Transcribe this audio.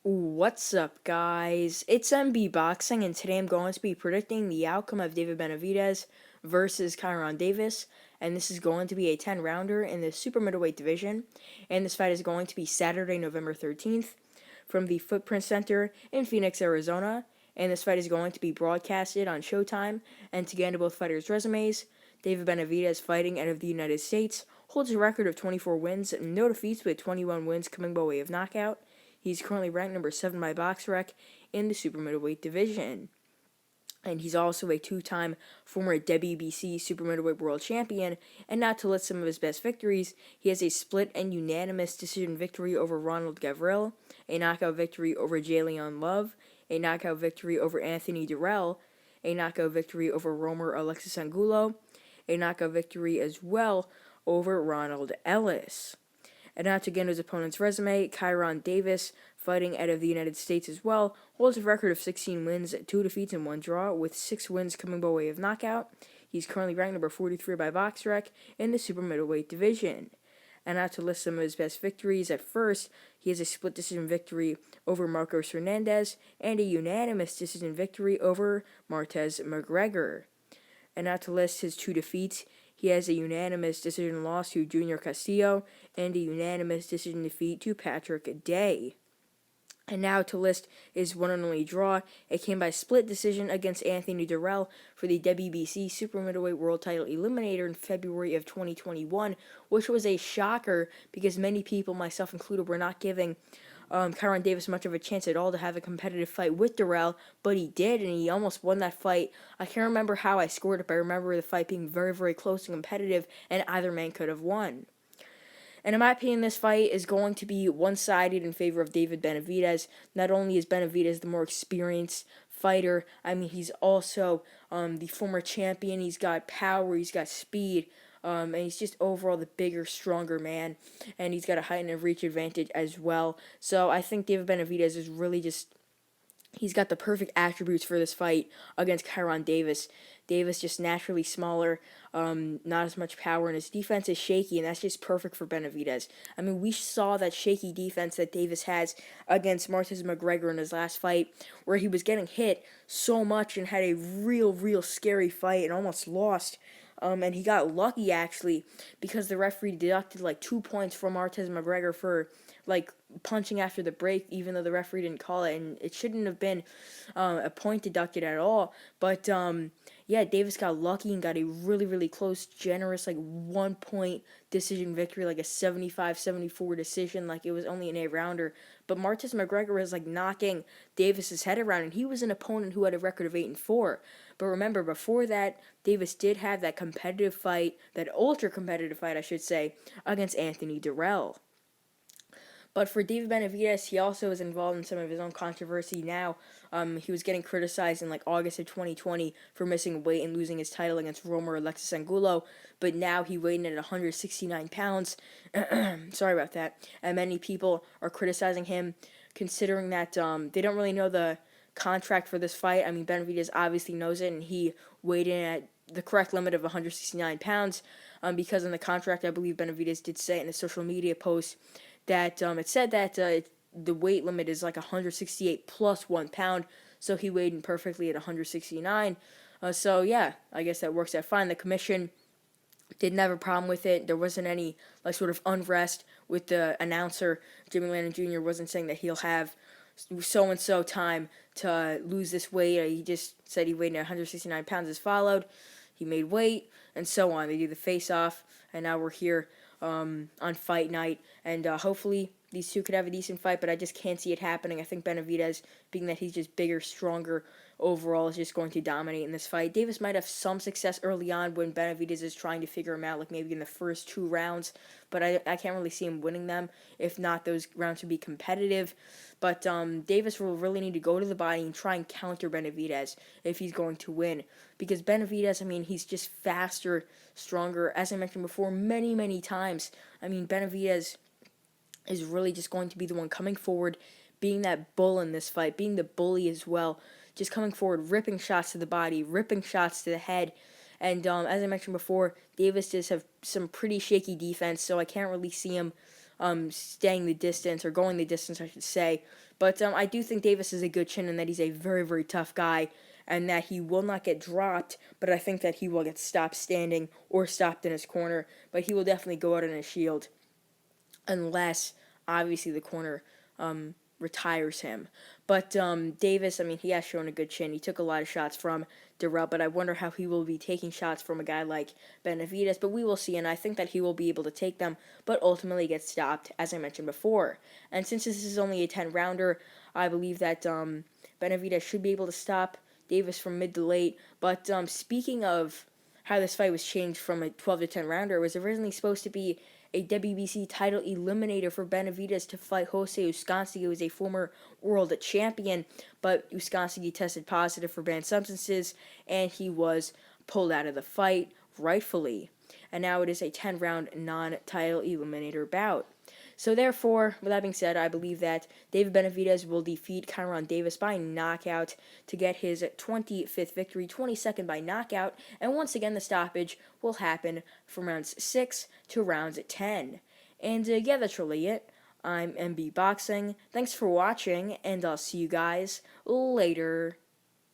What's up, guys? It's MB Boxing, and today I'm going to be predicting the outcome of David Benavidez versus Kyrone Davis, and this is going to be a 10-rounder in the super-middleweight division, and this fight is going to be Saturday, November 13th, from the Footprint Center in Phoenix, Arizona, and this fight is going to be broadcasted on Showtime, and to get into both fighters' resumes, David Benavidez, fighting out of the United States, holds a record of 24 wins, no defeats, with 21 wins coming by way of knockout. He's currently ranked number 7 by BoxRec in the super middleweight division. And he's also a two-time former WBC super middleweight world champion. And not to list some of his best victories, he has a split and unanimous decision victory over Ronald Gavril, a knockout victory over Jalen Love, a knockout victory over Anthony Durrell, a knockout victory over Romer Alexis Angulo, a knockout victory as well over Ronald Ellis. And now to get into his opponent's resume, Kyrone Davis, fighting out of the United States as well, holds a record of 16 wins, 2 defeats, and 1 draw, with 6 wins coming by way of knockout. He's currently ranked number 43 by BoxRec in the super middleweight division. And now to list some of his best victories, at first, he has a split decision victory over Marcos Hernandez and a unanimous decision victory over Martez McGregor. And now to list his 2 defeats, he has a unanimous decision loss to Junior Castillo and a unanimous decision defeat to Patrick Day. And now to list his one and only draw, it came by split decision against Anthony Durrell for the WBC Super Middleweight World Title Eliminator in February of 2021, which was a shocker because many people, myself included, were not giving Kyrone Davis much of a chance at all to have a competitive fight with Durrell, but he did, and he almost won that fight. I can't remember how I scored it, but I remember the fight being very, very close and competitive, and either man could have won. And in my opinion, this fight is going to be one-sided in favor of David Benavidez. Not only is Benavidez the more experienced fighter, I mean, he's also the former champion. He's got power, he's got speed, and he's just overall the bigger, stronger man. And he's got a height and reach advantage as well. So I think David Benavidez is really just... he's got the perfect attributes for this fight against Kyrone Davis. Davis just naturally smaller, not as much power, and his defense is shaky, and that's just perfect for Benavidez. I mean, we saw that shaky defense that Davis has against Martez McGregor in his last fight, where he was getting hit so much and had a real scary fight and almost lost. And he got lucky, actually, because the referee deducted like 2 points from Martez McGregor for like punching after the break, even though the referee didn't call it, and it shouldn't have been a point deducted at all. But yeah, Davis got lucky and got a really close, generous, like 1 point decision victory, like a 75-74 decision, like it was only an 8-rounder. But Martez McGregor was like knocking Davis's head around, and he was an opponent who had a record of 8-4. But remember, before that, Davis did have that competitive fight, that ultra-competitive fight, I should say, against Anthony Durrell. But for David Benavidez, he also is involved in some of his own controversy now. He was getting criticized in like August of 2020 for missing weight and losing his title against Romer Alexis Angulo. But now he weighed in at 169 pounds. Sorry about that. And many people are criticizing him, considering that they don't really know the contract for this fight. I mean, Benavidez obviously knows it, and he weighed in at the correct limit of 169 pounds. Because in the contract, I believe Benavidez did say in a social media post that it said that the weight limit is like 168 plus 1 pound, so he weighed in perfectly at 169. So yeah, I guess that works out fine. The commission didn't have a problem with it. There wasn't any like sort of unrest with the announcer. Jimmy Lannon Jr. wasn't saying that he'll have so and so time to lose this weight. He just said he weighed in at 169 pounds as followed. He made weight, and so on. They do the face-off, and now we're here on fight night, and hopefully these two could have a decent fight, but I just can't see it happening. I think Benavidez, being that he's just bigger, stronger overall, is just going to dominate in this fight. Davis might have some success early on when Benavidez is trying to figure him out, like maybe in the first 2 rounds, but I can't really see him winning them. If not, those rounds would be competitive. But Davis will really need to go to the body and try and counter Benavidez if he's going to win. Because Benavidez, I mean, he's just faster, stronger. As I mentioned before, many times. I mean, Benavidez is really just going to be the one coming forward, being that bull in this fight, being the bully as well. Just coming forward, ripping shots to the body, ripping shots to the head. And as I mentioned before, Davis does have some pretty shaky defense, so I can't really see him staying the distance, or going the distance, I should say. But I do think Davis is a good chin and that he's a very, very tough guy and that he will not get dropped, but I think that he will get stopped standing or stopped in his corner, but he will definitely go out on his shield unless, obviously, the corner retires him. But Davis, I mean, he has shown a good chin. He took a lot of shots from Durrell, but I wonder how he will be taking shots from a guy like Benavidez. But we will see, and I think that he will be able to take them, but ultimately get stopped, as I mentioned before. And since this is only a 10-rounder, I believe that Benavidez should be able to stop Davis from mid to late. But speaking of how this fight was changed from a 12 to 10 rounder, it was originally supposed to be a WBC title eliminator for Benavidez to fight Jose Uscansky, who is a former world champion, but Uscansky tested positive for banned substances, and he was pulled out of the fight, rightfully. And now it is a 10-round non-title eliminator bout. So therefore, with that being said, I believe that David Benavidez will defeat Kyrone Davis by knockout to get his 25th victory, 22nd by knockout, and once again the stoppage will happen from rounds 6 to rounds 10. And yeah, that's really it. I'm MB Boxing. Thanks for watching, and I'll see you guys later.